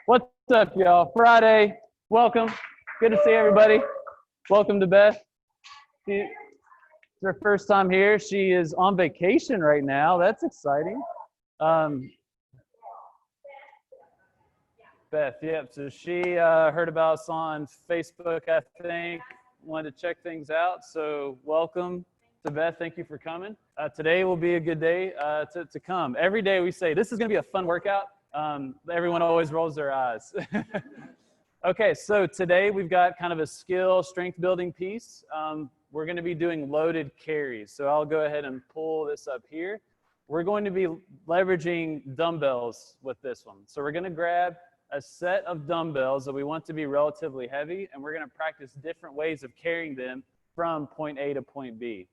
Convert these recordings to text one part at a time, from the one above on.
What's up, y'all? Friday. Welcome. Good to see everybody. Welcome to Beth. It's her first time here. She is on vacation right now. That's exciting. Beth, yep. So she heard about us on Facebook, I think. Wanted to check things out. So welcome to Beth. Thank you for coming. Today will be a good day to come. Every day we say, this is going to be a fun workout. Everyone always rolls their eyes. Okay, so today we've got kind of a skill strength building piece. We're going to be doing loaded carries. So I'll go ahead and pull this up here. We're going to be leveraging dumbbells with this one. So we're going to grab a set of dumbbells that we want to be relatively heavy, and we're going to practice different ways of carrying them from point A to point B.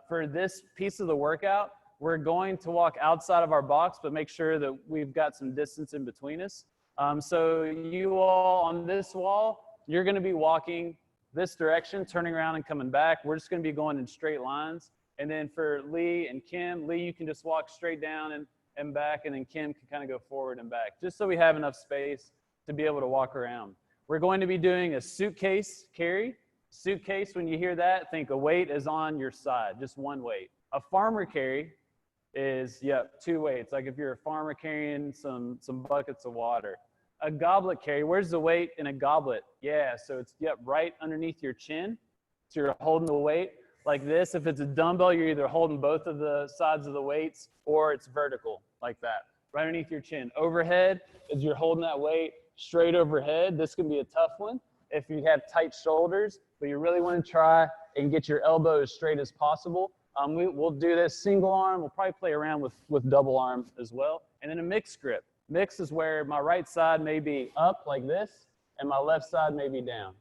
For this piece of the workout, we're going to walk outside of our box, but make sure that we've got some distance in between us. So you all on this wall, you're going to be walking this direction, turning around and coming back. We're just going to be going in straight lines. And then for Lee and Kim, Lee, you can just walk straight down and back, and then Kim can kind of go forward and back, just so we have enough space to be able to walk around. We're going to be doing a suitcase carry. Suitcase, when you hear that, think a weight is on your side, just one weight. A farmer carry is, two weights, like if you're a farmer carrying some buckets of water. A goblet carry, where's the weight in a goblet? Yeah, so it's, right underneath your chin. So you're holding the weight like this. If it's a dumbbell, you're either holding both of the sides of the weights or it's vertical like that, right underneath your chin. Overhead is you're holding that weight straight overhead. This can be a tough one if you have tight shoulders, but you really want to try and get your elbow as straight as possible. We'll do this single arm. We'll probably play around with double arm as well. And then a mixed grip. Mix is where my right side may be up like this and my left side may be down.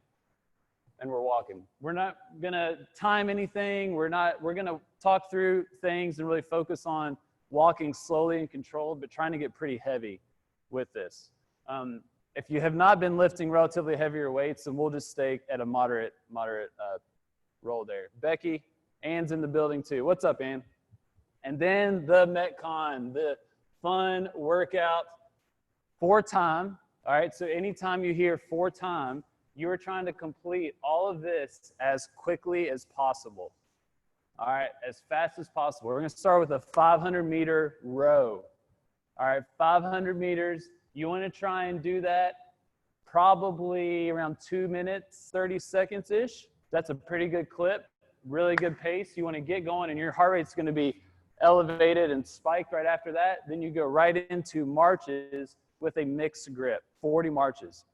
And we're walking. We're not gonna time anything. We're gonna talk through things and really focus on walking slowly and controlled, but trying to get pretty heavy with this. If you have not been lifting relatively heavier weights, then we'll just stay at a moderate roll there. Becky, Ann's in the building too. What's up, Ann? And then the Metcon, the fun workout for time. All right, so anytime you hear for time, you are trying to complete all of this as quickly as possible. All right, as fast as possible. We're going to start with a 500-meter row. All right, 500 meters. You want to try and do that probably around 2 minutes, 30 seconds-ish. That's a pretty good clip, really good pace. You want to get going, and your heart rate's going to be elevated and spiked right after that. Then you go right into marches with a mixed grip, 40 marches.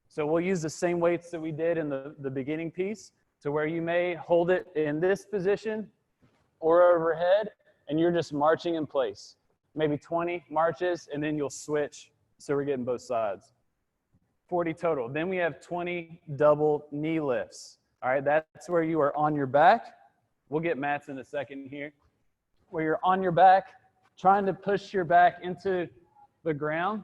So we'll use the same weights that we did in the beginning piece, to where you may hold it in this position or overhead, and you're just marching in place. Maybe 20 marches, and then you'll switch, so we're getting both sides. 40 total. Then we have 20 double knee lifts. All right, that's where you are on your back. We'll get mats in a second here. Where you're on your back, trying to push your back into the ground.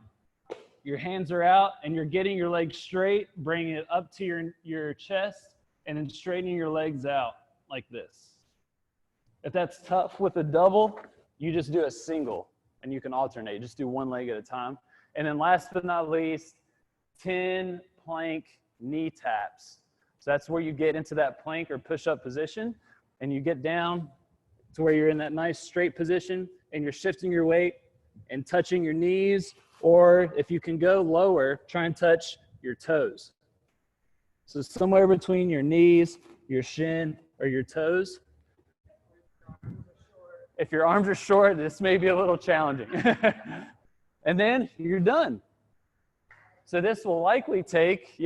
Your hands are out, and you're getting your legs straight, bringing it up to your chest, and then straightening your legs out like this. If that's tough with a double, you just do a single, and you can alternate. Just do one leg at a time. And then last but not least, 10 plank knee taps. So that's where you get into that plank or push-up position, and you get down to where you're in that nice straight position, and you're shifting your weight and touching your knees, or if you can go lower, try and touch your toes. So somewhere between your knees, your shin, or your toes. If your arms are short, this may be a little challenging. And then you're done. So this will likely take,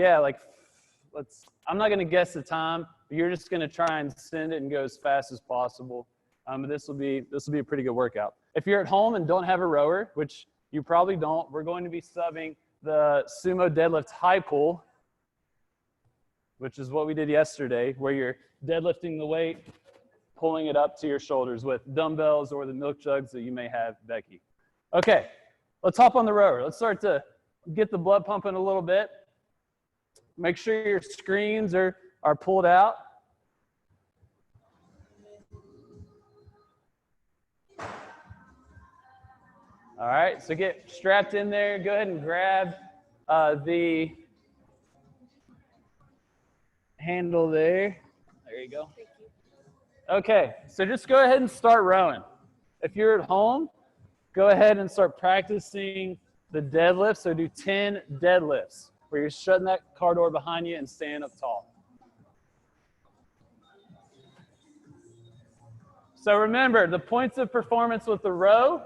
I'm not gonna guess the time, but you're just gonna try and send it and go as fast as possible. This will be a pretty good workout. If you're at home and don't have a rower, which you probably don't, we're going to be subbing the sumo deadlift high pull, which is what we did yesterday, where you're deadlifting the weight, pulling it up to your shoulders with dumbbells or the milk jugs that you may have, Becky. Okay, let's hop on the rower. Let's start to get the blood pumping a little bit. Make sure your screens are pulled out. All right, so get strapped in there. Go ahead and grab the handle there. There you go. Okay, so just go ahead and start rowing. If you're at home, go ahead and start practicing the deadlift. So do 10 deadlifts where you're shutting that car door behind you and standing up tall. So remember, the points of performance with the row,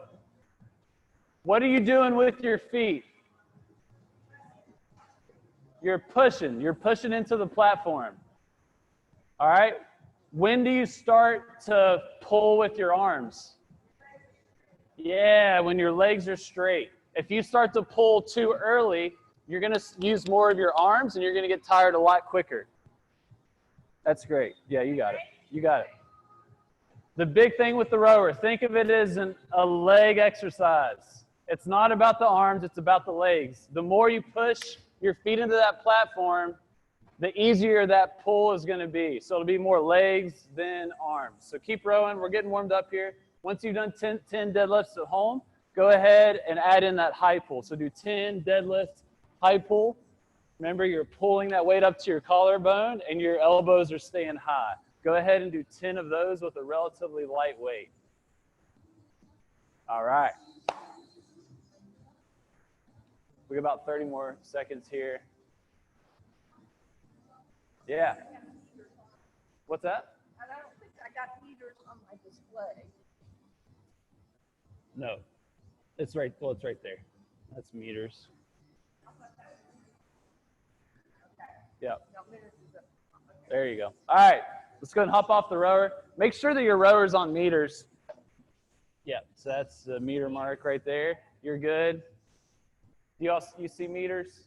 what are you doing with your feet? You're pushing into the platform. All right? When do you start to pull with your arms? Yeah, when your legs are straight. If you start to pull too early, you're going to use more of your arms and you're going to get tired a lot quicker. That's great. Yeah, you got it. You got it. The big thing with the rower, think of it as a leg exercise. It's not about the arms, it's about the legs. The more you push your feet into that platform, the easier that pull is going to be. So it'll be more legs than arms. So keep rowing. We're getting warmed up here. Once you've done 10 deadlifts at home, go ahead and add in that high pull. So do 10 deadlifts, high pull. Remember, you're pulling that weight up to your collarbone and your elbows are staying high. Go ahead and do 10 of those with a relatively light weight. All right. We got about 30 more seconds here. Yeah. What's that? I don't think I got meters on my display. No. It's right, well, it's right there. That's meters. Yeah. There you go. All right. Let's go and hop off the rower. Make sure that your rower's on meters. Yeah, so that's the meter mark right there. You're good. You see meters?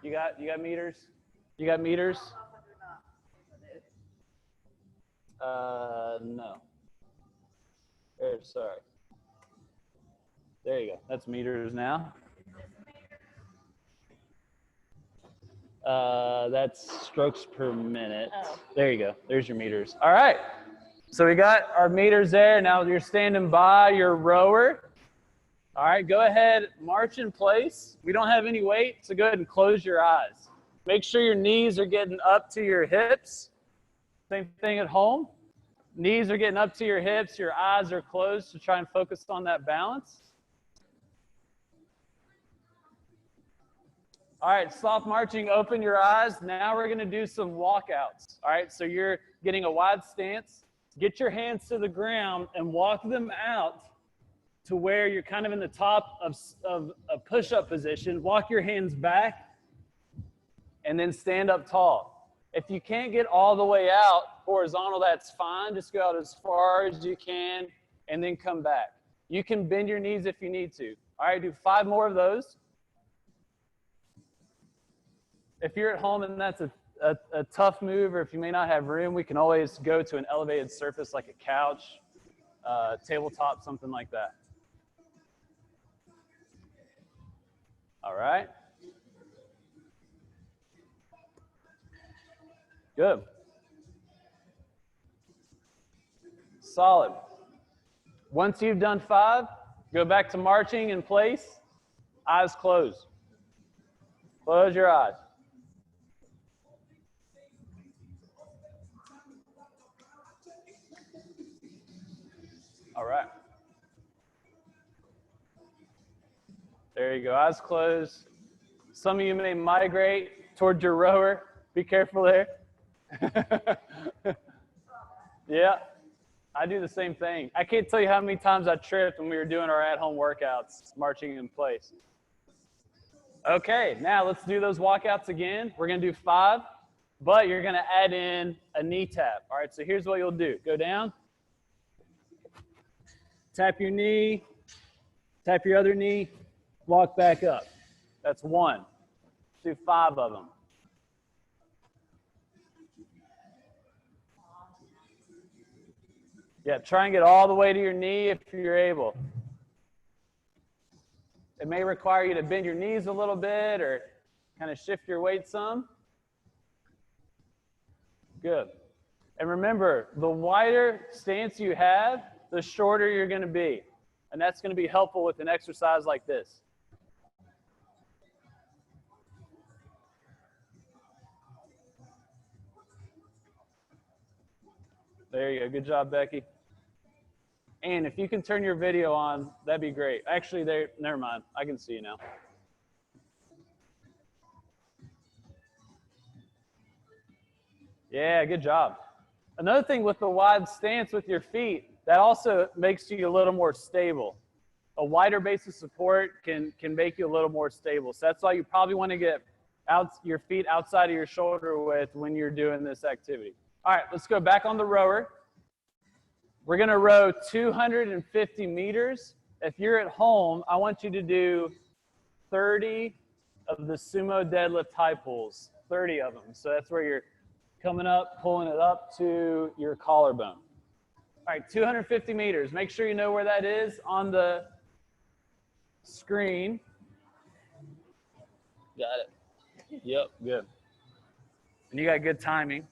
You got meters? You got meters? No. Sorry. There you go. That's meters now. That's strokes per minute. Oh. There you go. There's your meters. All right. So we got our meters there. Now you're standing by your rower. All right. Go ahead. March in place. We don't have any weight, so go ahead and close your eyes. Make sure your knees are getting up to your hips. Same thing at home. Knees are getting up to your hips. Your eyes are closed to try and focus on that balance. All right, soft marching, open your eyes. Now we're going to do some walkouts. All right, so you're getting a wide stance. Get your hands to the ground and walk them out to where you're kind of in the top of a push-up position. Walk your hands back and then stand up tall. If you can't get all the way out horizontal, that's fine. Just go out as far as you can and then come back. You can bend your knees if you need to. All right, do 5 more of those. If you're at home and that's a tough move, or if you may not have room, we can always go to an elevated surface like a couch, tabletop, something like that. All right. Good. Solid. Once you've done 5, go back to marching in place, eyes closed. Close your eyes. All right. There you go, eyes closed. Some of you may migrate towards your rower. Be careful there. Yeah, I do the same thing. I can't tell you how many times I tripped when we were doing our at-home workouts, marching in place. Okay, now let's do those walkouts again. We're going to do 5, but you're going to add in a knee tap. All right, so here's what you'll do. Go down. Tap your knee, tap your other knee, walk back up. That's 1. Let's do 5 of them. Yeah, try and get all the way to your knee if you're able. It may require you to bend your knees a little bit or kind of shift your weight some. Good. And remember, the wider stance you have, the shorter you're going to be. And that's going to be helpful with an exercise like this. There you go. Good job, Becky. And if you can turn your video on, that'd be great. Actually, never mind. I can see you now. Yeah, good job. Another thing with the wide stance with your feet, that also makes you a little more stable. A wider base of support can make you a little more stable. So that's why you probably want to get your feet outside of your shoulder width when you're doing this activity. All right, let's go back on the rower. We're going to row 250 meters. If you're at home, I want you to do 30 of the sumo deadlift high pulls, 30 of them. So that's where you're coming up, pulling it up to your collarbone. All right, 250 meters. Make sure you know where that is on the screen. Got it. Yep, good. And you got good timing.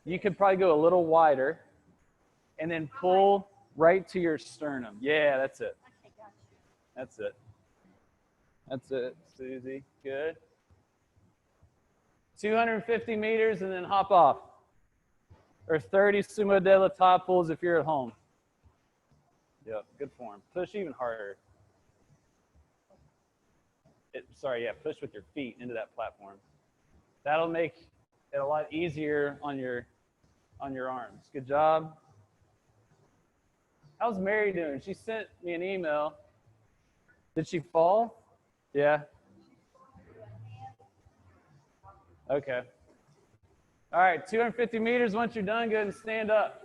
You could probably go a little wider and then pull right to your sternum. Yeah, that's it. That's it. That's it, Susie. Good. 250 meters and then hop off. Or 30 sumo deadlift top pulls if you're at home. Yep, good form. Push even harder. Push with your feet into that platform. That'll make it a lot easier on your arms. Good job. How's Mary doing? She sent me an email. Did she fall? Yeah. Okay. All right, 250 meters. Once you're done, go ahead and stand up.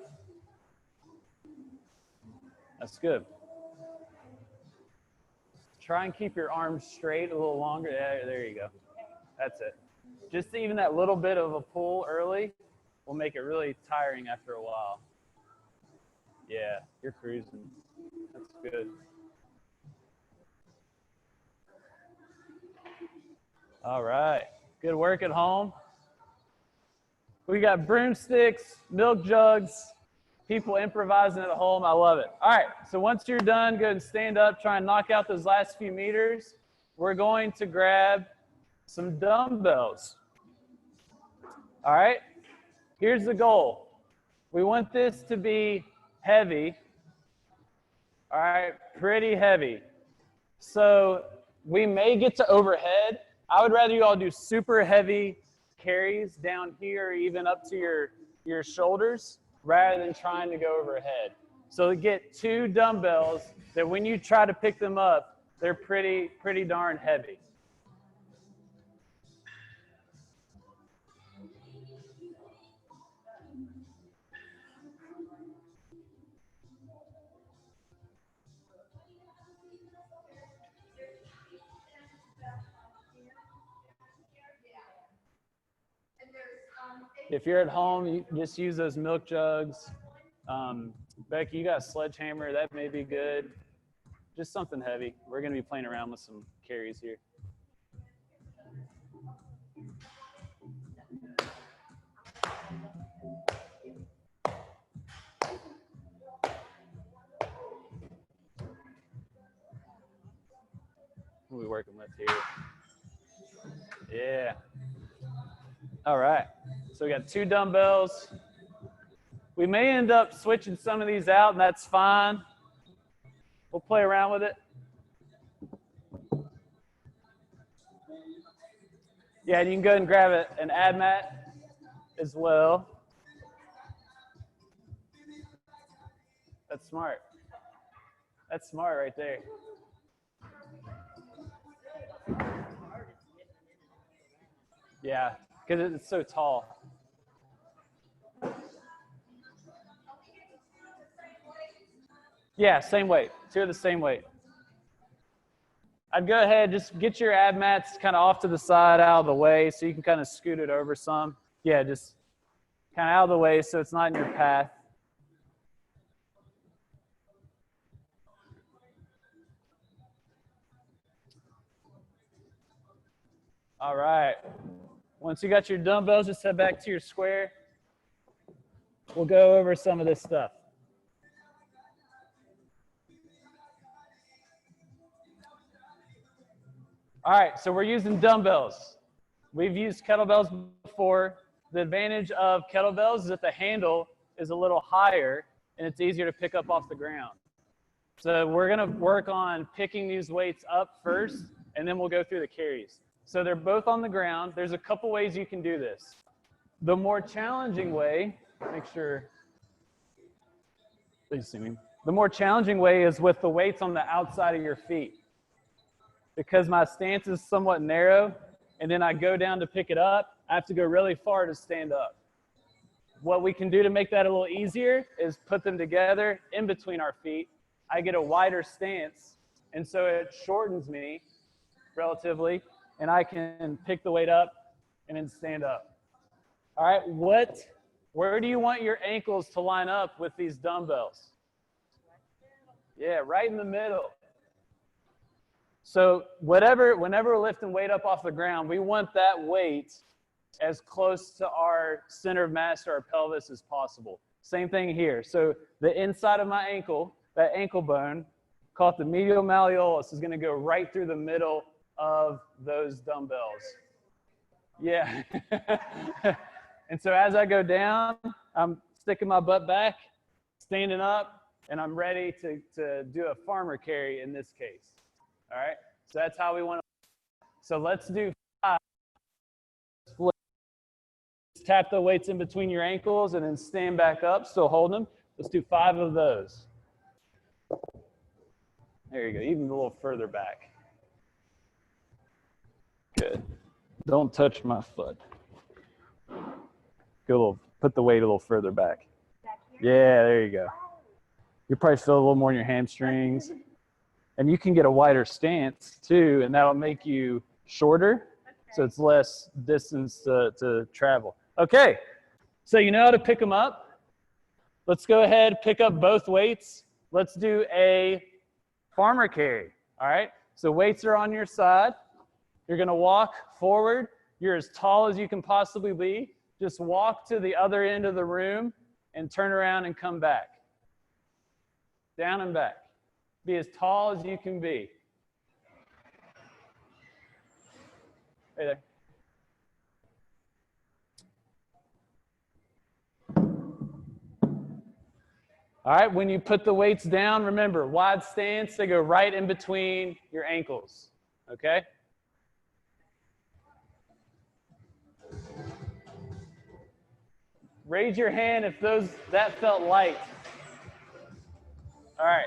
That's good. Try and keep your arms straight a little longer. Yeah, there you go. That's it. Just even that little bit of a pull early will make it really tiring after a while. Yeah, you're cruising. That's good. All right. Good work at home. We got broomsticks, milk jugs, people improvising at home. I love it. All right. So once you're done, go ahead and stand up. Try and knock out those last few meters. We're going to grab some dumbbells. All right. Here's the goal. We want this to be heavy. All right. Pretty heavy. So we may get to overhead. I would rather you all do super heavy carries down here, even up to your shoulders, rather than trying to go overhead. So get 2 dumbbells that when you try to pick them up, they're pretty darn heavy. If you're at home, you just use those milk jugs. Becky, you got a sledgehammer. That may be good. Just something heavy. We're going to be playing around with some carries here. We'll be working with here. Yeah. All right. So we got 2 dumbbells. We may end up switching some of these out, and that's fine. We'll play around with it. Yeah, and you can go ahead and grab an ab mat as well. That's smart. That's smart right there. Yeah, because it's so tall. Yeah, same weight. 2 of the same weight. I'd go ahead, just get your ab mats kind of off to the side, out of the way, so you can kind of scoot it over some. Yeah, just kind of out of the way so it's not in your path. All right. Once you got your dumbbells, just head back to your square. We'll go over some of this stuff. All right, so we're using dumbbells. We've used kettlebells before. The advantage of kettlebells is that the handle is a little higher and it's easier to pick up off the ground. So we're going to work on picking these weights up first, and then we'll go through the carries. So they're both on the ground. There's a couple ways you can do this. The more challenging way, make sure, please see me. The more challenging way is with the weights on the outside of your feet. Because my stance is somewhat narrow, and then I go down to pick it up, I have to go really far to stand up. What we can do to make that a little easier is put them together in between our feet. I get a wider stance, and so it shortens me relatively, and I can pick the weight up and then stand up. All right, where do you want your ankles to line up with these dumbbells? Yeah, right in the middle. So whenever we're lifting weight up off the ground, we want that weight as close to our center of mass or our pelvis as possible. Same thing here. So the inside of my ankle, that ankle bone, called the medial malleolus, is going to go right through the middle of those dumbbells. Yeah. And so as I go down, I'm sticking my butt back, standing up, and I'm ready to do a farmer carry in this case. All right, so that's how we want to. So let's do 5. Split. Tap the weights in between your ankles and then stand back up, still holding them. Let's do 5 of those. There you go, even a little further back. Good. Don't touch my foot. Put the weight a little further back. Yeah, there you go. You probably feel a little more in your hamstrings. And you can get a wider stance too, and that'll make you shorter, so it's less distance to travel. Okay, so you know how to pick them up. Let's go ahead, pick up both weights. Let's do a farmer carry, all right? So weights are on your side. You're gonna walk forward. You're as tall as you can possibly be. Just walk to the other end of the room and turn around and come back. Down and back. Be as tall as you can be. Hey there. All right, when you put the weights down, remember, wide stance, they go right in between your ankles, okay? Raise your hand if that felt light. All right.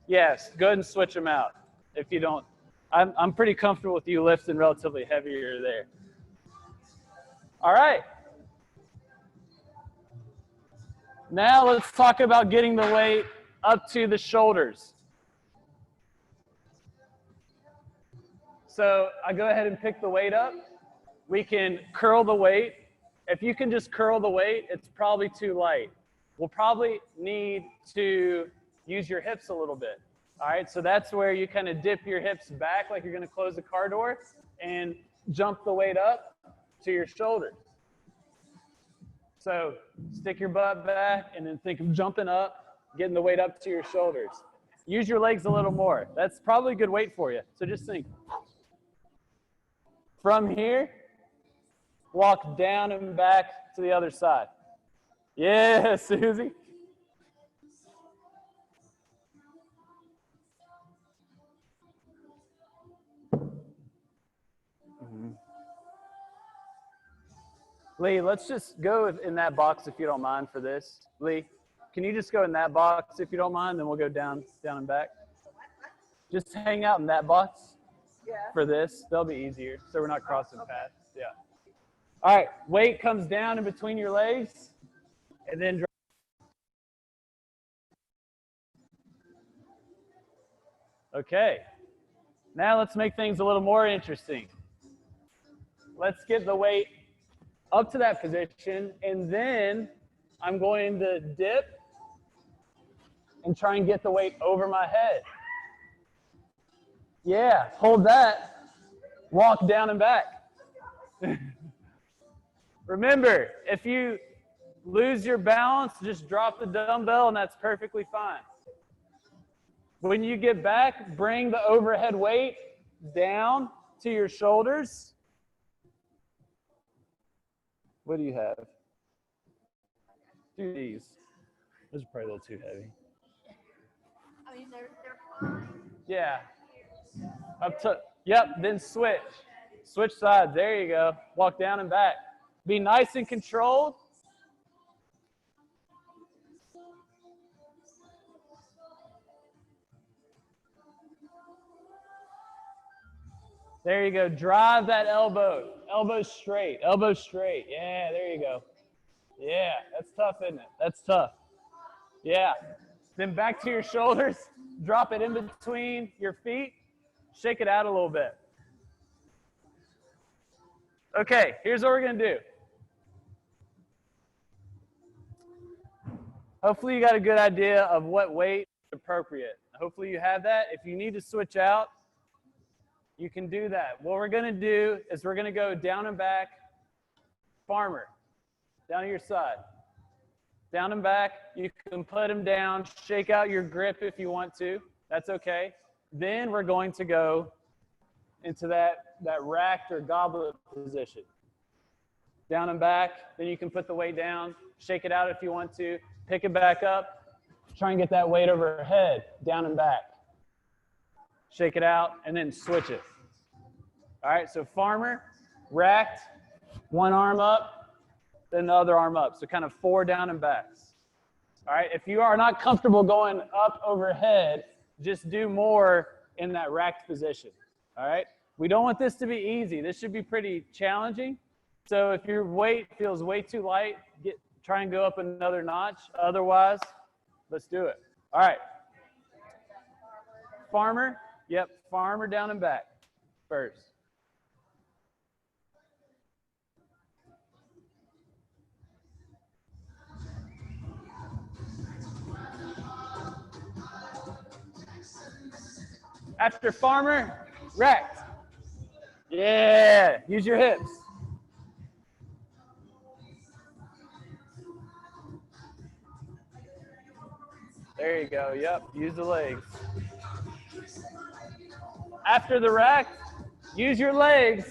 Yes, go ahead and switch them out if you don't. I'm pretty comfortable with you lifting relatively heavier there. All right. Now let's talk about getting the weight up to the shoulders. So I go ahead and pick the weight up. We can curl the weight. If you can just curl the weight, it's probably too light. We'll probably need to use your hips a little bit. All right, so that's where you kind of dip your hips back like you're going to close a car door and jump the weight up to your shoulders. So stick your butt back and then think of jumping up, getting the weight up to your shoulders. Use your legs a little more. That's probably a good weight for you. So just think. From here, walk down and back to the other side. Yeah, Susie. Lee, let's just go in that box if you don't mind for this. Lee, can you just go in that box if you don't mind, then we'll go down and back. Just hang out in that box for this. That'll be easier, so we're not crossing paths. Yeah. All right, weight comes down in between your legs, and then drop. Okay. Now let's make things a little more interesting. Let's get the weight up to that position, and then I'm going to dip and try and get the weight over my head. Yeah, hold that. Walk down and back. Remember, if you lose your balance, just drop the dumbbell, and that's perfectly fine. When you get back, bring the overhead weight down to your shoulders. What do you have? Do these. Those are probably a little too heavy. I mean, they're fine. Yeah. Up to, yep, then switch. Switch sides. There you go. Walk down and back. Be nice and controlled. There you go. Drive that elbow. Elbow straight. Elbow straight. Yeah, there you go. Yeah, that's tough, isn't it? That's tough. Yeah. Then back to your shoulders. Drop it in between your feet. Shake it out a little bit. Okay, here's what we're going to do. Hopefully you got a good idea of what weight is appropriate. Hopefully you have that. If you need to switch out, you can do that. What we're going to do is we're going to go down and back, farmer, down to your side. Down and back, you can put them down, shake out your grip if you want to. That's okay. Then we're going to go into that racked or goblet position. Down and back, then you can put the weight down, shake it out if you want to, pick it back up, try and get that weight overhead, down and back. Shake it out, and then switch it. All right, so farmer, racked, one arm up, then the other arm up. So kind of 4 down and backs. All right, if you are not comfortable going up overhead, just do more in that racked position. All right, we don't want this to be easy. This should be pretty challenging. So if your weight feels way too light, try and go up another notch. Otherwise, let's do it. All right. Farmer. Yep, farmer down and back first. After farmer, racked. Yeah, use your hips. There you go, yep, use the legs. After the rack, use your legs.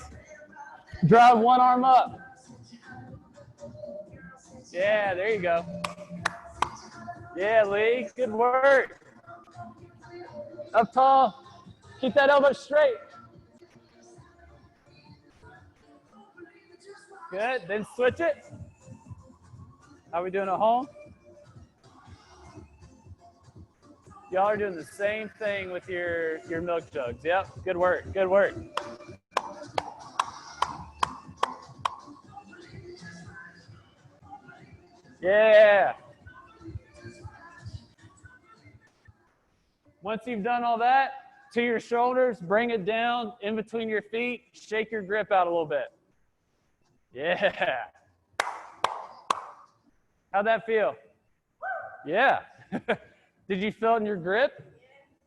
Drive one arm up. Yeah, there you go. Yeah, Lee, good work. Up tall, keep that elbow straight. Good, then switch it. How are we doing at home? Y'all are doing the same thing with your milk jugs. Yep, good work, good work. Yeah. Once you've done all that, to your shoulders, bring it down in between your feet, shake your grip out a little bit. Yeah. How'd that feel? Yeah. Did you feel it in your grip?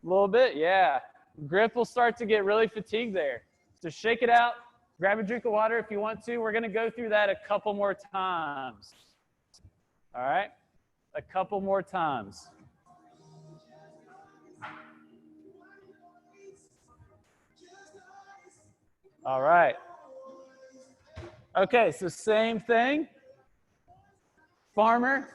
A little bit? Yeah. Grip will start to get really fatigued there. So shake it out. Grab a drink of water if you want to. We're going to go through that a couple more times. All right? A couple more times. All right. Okay, so same thing. Farmer,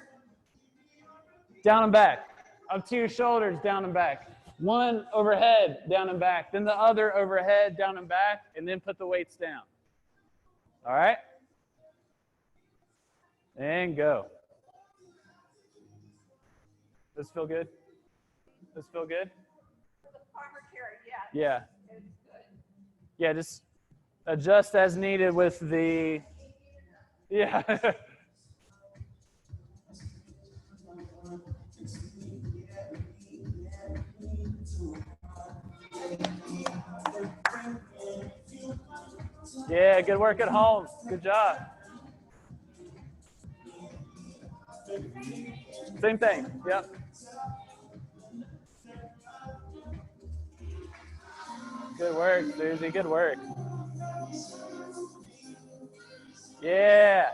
down and back. Up to your shoulders, down and back. One overhead, down and back. Then the other overhead, down and back. And then put the weights down. All right? And go. This feel good? This feel good? The farmer carry, yeah. Yeah. It's good. Yeah, just adjust as needed with the, yeah. Yeah, good work at home. Good job. Same thing. Yep. Good work, Susie. Good work. Yeah.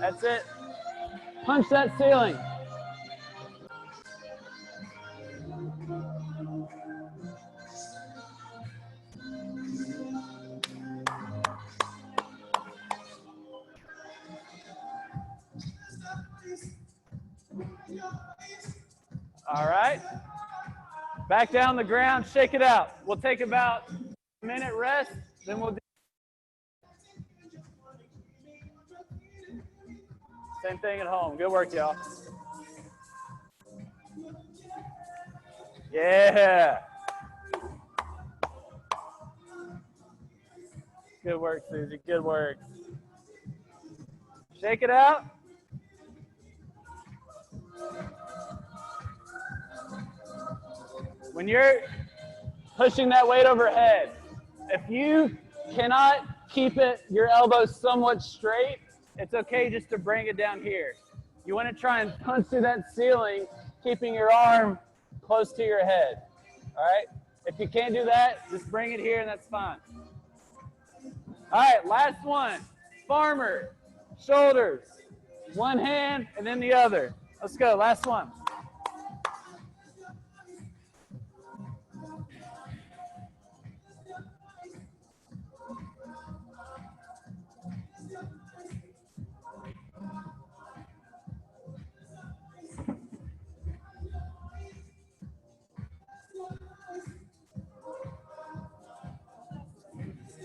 That's it. Punch that ceiling. All right. Back down the ground, shake it out. We'll take about a minute rest, then we'll do same thing at home. Good work, y'all. Yeah. Good work, Susie. Good work. Shake it out. When you're pushing that weight overhead, if you cannot keep your elbows somewhat straight, it's okay just to bring it down here. You want to try and punch through that ceiling, keeping your arm close to your head. All right? If you can't do that, just bring it here and that's fine. All right, last one. Farmer, shoulders, one hand and then the other. Let's go, last one.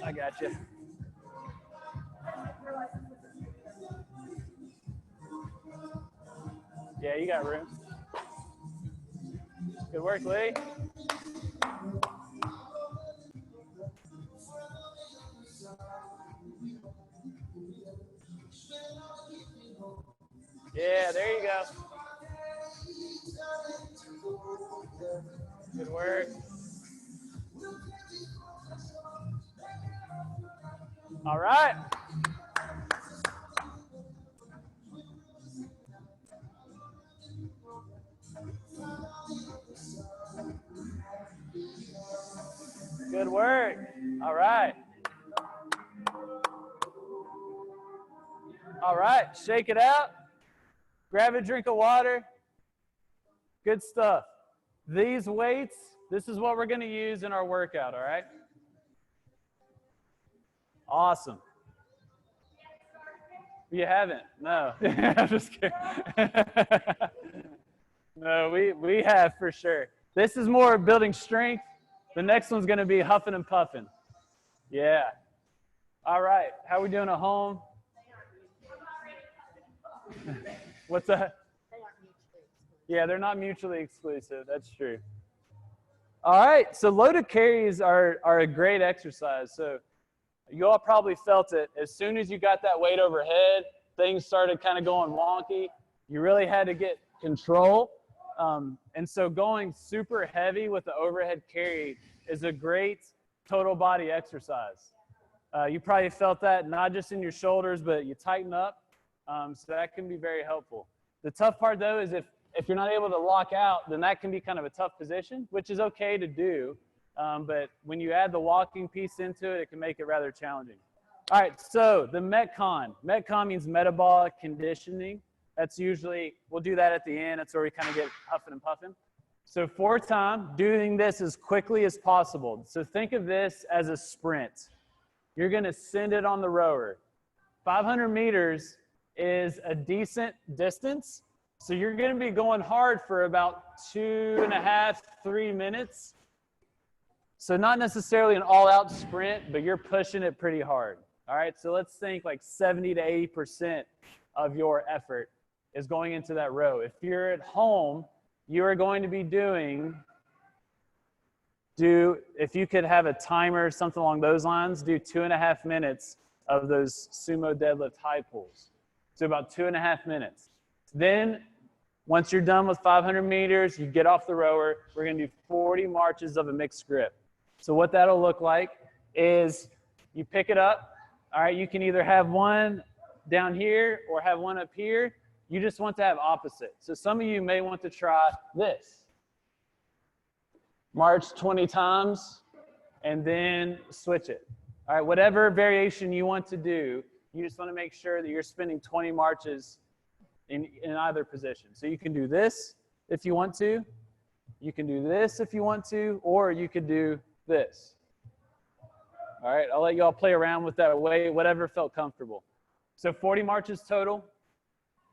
I got you. Yeah, you got room. Good work, Lee. Yeah, there you go. Good work. All right. Good work. All right. All right, shake it out. Grab a drink of water. Good stuff. These weights, this is what we're going to use in our workout, all right? Awesome. You haven't? No. I'm just kidding. No, we have for sure. This is more building strength. The next one's going to be huffing and puffing. Yeah. All right. How we doing at home? What's that? Yeah, they're not mutually exclusive. That's true. All right. So loaded carries are a great exercise. So you all probably felt it. As soon as you got that weight overhead, things started kind of going wonky. You really had to get control. And so going super heavy with the overhead carry is a great total body exercise. You probably felt that not just in your shoulders, but you tighten up. So that can be very helpful. The tough part, though, is if you're not able to lock out, then that can be kind of a tough position, which is okay to do. But when you add the walking piece into it, it can make it rather challenging. All right, so the Metcon. Metcon means metabolic conditioning. That's usually, we'll do that at the end. That's where we kind of get huffing and puffing. So for time, doing this as quickly as possible. So think of this as a sprint. You're going to send it on the rower. 500 meters is a decent distance. So you're going to be going hard for about 2.5, 3 minutes. So not necessarily an all-out sprint, but you're pushing it pretty hard. All right, so let's think like 70 to 80% of your effort is going into that row. If you're at home, you are going to be if you could have a timer, something along those lines, do 2.5 minutes of those sumo deadlift high pulls. So about 2.5 minutes. Then once you're done with 500 meters, you get off the rower. We're going to do 40 marches of a mixed grip. So what that'll look like is you pick it up. All right, you can either have one down here or have one up here. You just want to have opposite. So some of you may want to try this. March 20 times and then switch it. All right, whatever variation you want to do, You just want to make sure that you're spending 20 marches in either position. So you can do this if you want to. You can do this if you want to, or you could do this. All right, I'll let you all play around with that weight, whatever felt comfortable. So 40 marches total.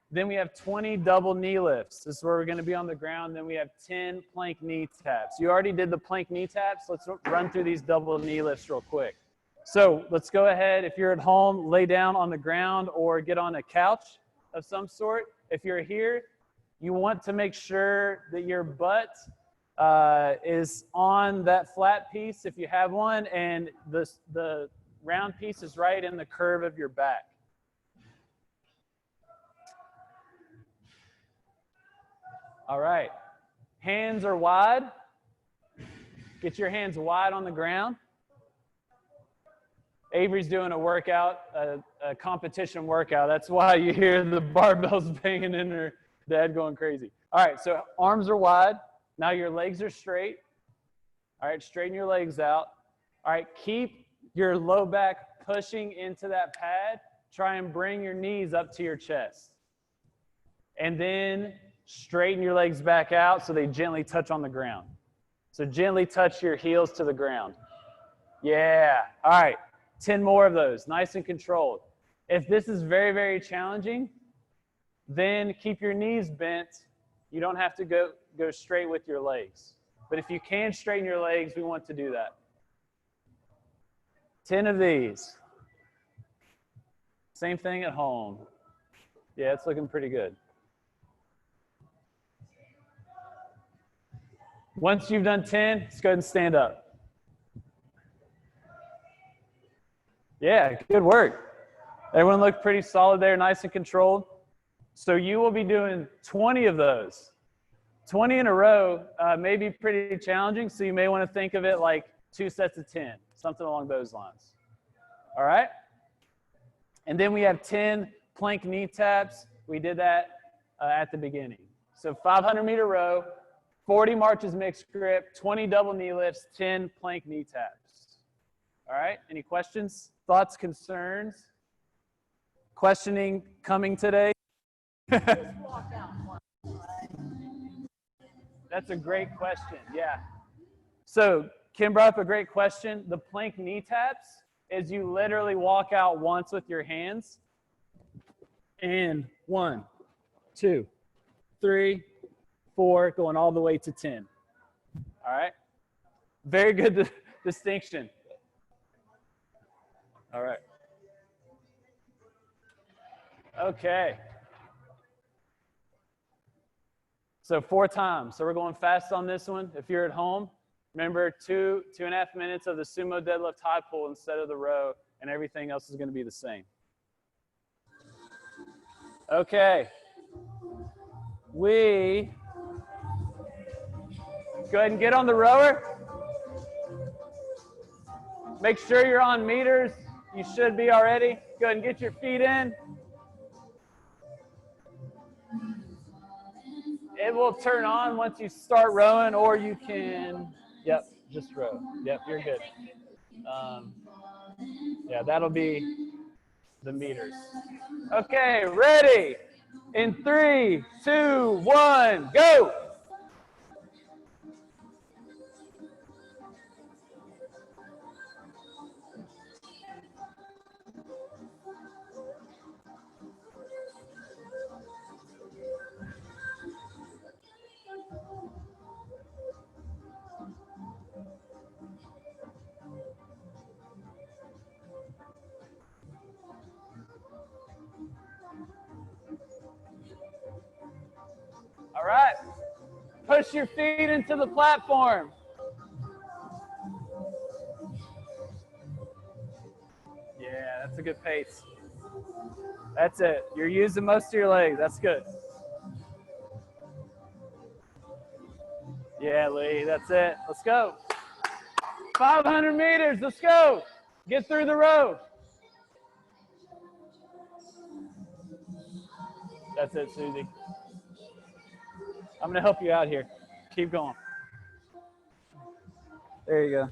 Then we have 20 double knee lifts. This is where we're going to be on the ground. Then we have 10 plank knee taps. You already did the plank knee taps. Let's run through these double knee lifts real quick. So let's go ahead. If you're at home, lay down on the ground or get on a couch of some sort. If you're here, you want to make sure that your butt is on that flat piece if you have one, and the round piece is right in the curve of your back. All right, hands are wide. Get your hands wide on the ground. Avery's doing a workout, a competition workout. That's why you hear the barbells banging in her dad going crazy. All right, so arms are wide. Now your legs are straight. All right, straighten your legs out. All right, keep your low back pushing into that pad. Try and bring your knees up to your chest. And then straighten your legs back out so they gently touch on the ground. So gently touch your heels to the ground. Yeah, all right. 10 more of those, nice and controlled. If this is very, very challenging, then keep your knees bent. You don't have to go straight with your legs. But if you can straighten your legs, we want to do that. 10 of these. Same thing at home. Yeah, it's looking pretty good. Once you've done 10, let's go ahead and stand up. Yeah, good work. Everyone looked pretty solid there, nice and controlled. So you will be doing 20 of those. 20 in a row may be pretty challenging, so you may want to think of it like 2 sets of 10, something along those lines. All right? And then we have 10 plank knee taps. We did that at the beginning. So 500-meter row, 40 marches mixed grip, 20 double knee lifts, 10 plank knee taps. All right? Any questions, thoughts, concerns? Questioning coming today? That's a great question, yeah. So Kim brought up a great question. The plank knee taps is you literally walk out once with your hands. And 1, 2, 3, 4, going all the way to 10. All right? Very good distinction. All right. Okay. So 4 times. So we're going fast on this one. If you're at home, remember 2.5 minutes of the sumo deadlift high pull instead of the row, and everything else is going to be the same. Okay. We go ahead and get on the rower. Make sure you're on meters. You should be already. Go ahead and get your feet in. It will turn on once you start rowing, or you can, yep, just row. Yep, you're good. Yeah, that'll be the meters. Okay, ready? In 3, 2, 1, go! All right, push your feet into the platform. Yeah, that's a good pace. That's it. You're using most of your legs. That's good. Yeah, Lee, that's it. Let's go. 500 meters, let's go. Get through the row. That's it, Susie. I'm going to help you out here. Keep going. There you go.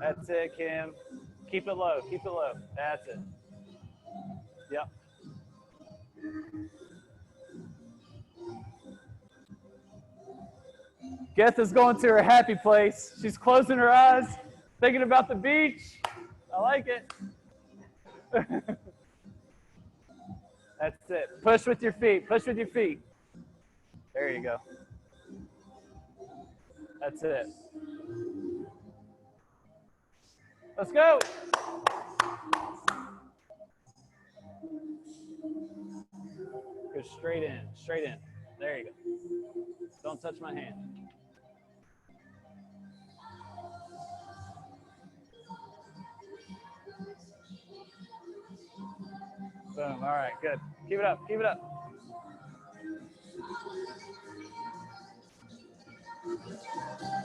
That's it, Kim. Keep it low. Keep it low. That's it. Yep. Getha's going to her happy place. She's closing her eyes, thinking about the beach. I like it. That's it. Push with your feet. Push with your feet. There you go. That's it. Let's go. Go straight in. Straight in. There you go. Don't touch my hand. Boom. All right, good. Keep it up. Keep it up.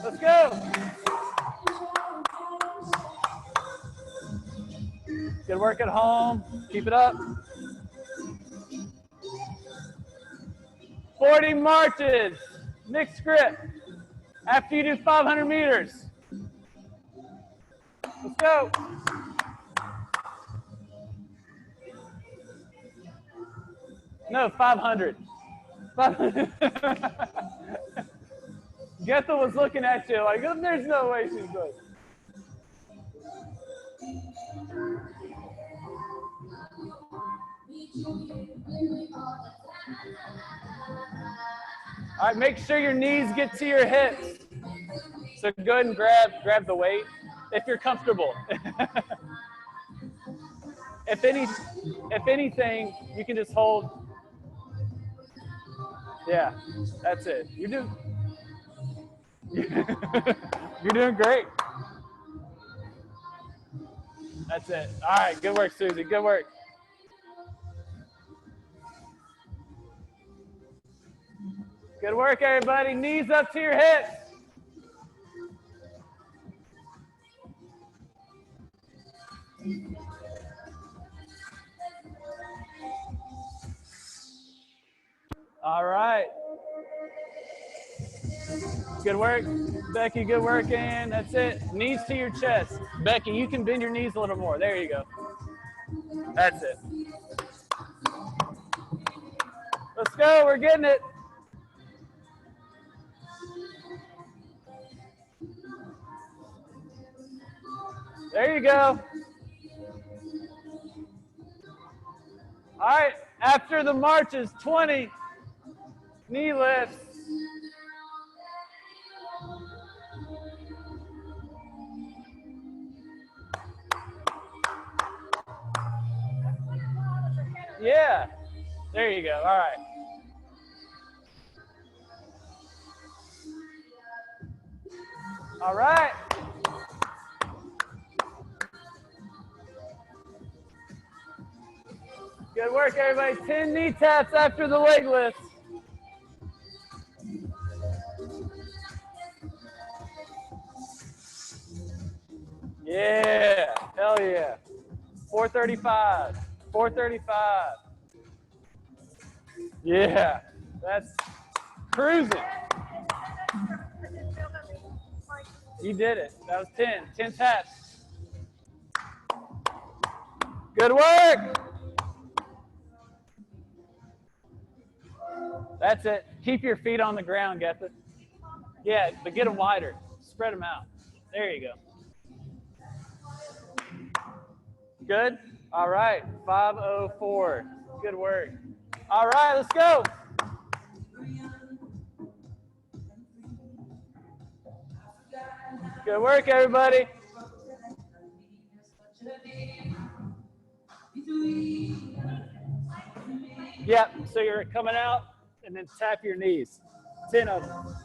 Let's go. Good work at home. Keep it up. 40 marches. Mixed grip. After you do 500 meters. Let's go. No, 500. 500. Getha was looking at you like, there's no way she's good. All right, make sure your knees get to your hips. So go ahead and grab the weight if you're comfortable. If anything, you can just hold. Yeah, that's it. You're doing great. That's it. All right, good work, Susie. Good work. Good work, everybody. Knees up to your hips. All right. Good work. Becky, good work, and that's it. Knees to your chest. Becky, you can bend your knees a little more. There you go. That's it. Let's go. We're getting it. There you go. All right. After the marches, 20 knee lifts. Yeah. There you go. All right. All right. Good work, everybody. 10 knee taps after the leg lifts. Yeah. Hell yeah. 435. 435. Yeah. That's cruising. You did it. That was 10. 10 taps. Good work. That's it. Keep your feet on the ground, Getha. Yeah, but get them wider. Spread them out. There you go. Good? All right. 504. Good work. All right, let's go. Good work, everybody. Yep, so you're coming out and then tap your knees. 10 of them.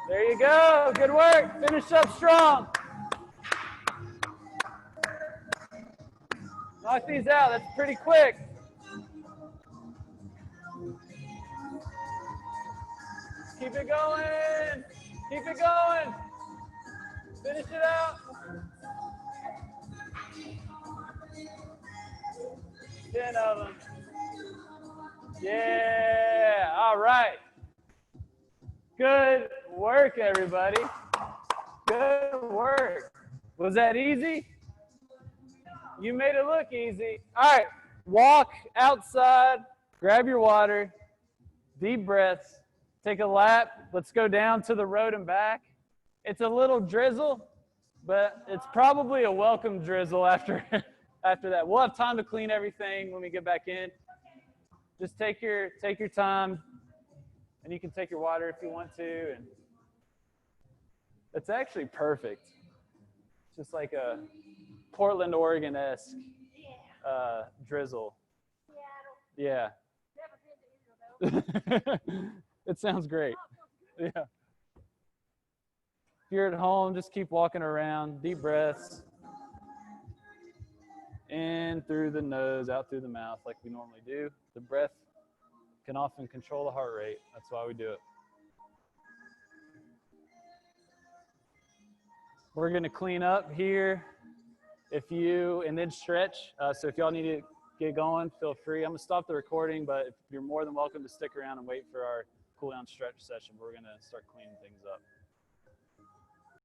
There you go. Good work. Finish up strong. Knock these out. That's pretty quick. Keep it going. Keep it going. Finish it out. 10 of them. Yeah. All right. Good work. work, everybody. Good work. Was that easy? You made it look easy. All right, walk outside, grab your water, deep breaths, take a lap. Let's go down to the road and back. It's a little drizzle, but it's probably a welcome drizzle after after that. We'll have time to clean everything when we get back in. Just take your time, and you can take your water if you want to. And it's actually perfect. It's just like a Portland, Oregon-esque drizzle. Yeah. It sounds great. Yeah. If you're at home, just keep walking around. Deep breaths. In through the nose, out through the mouth like we normally do. The breath can often control the heart rate. That's why we do it. We're going to clean up here and then stretch. So if y'all need to get going, feel free. I'm going to stop the recording, but you're more than welcome to stick around and wait for our cool down stretch session. We're going to start cleaning things up.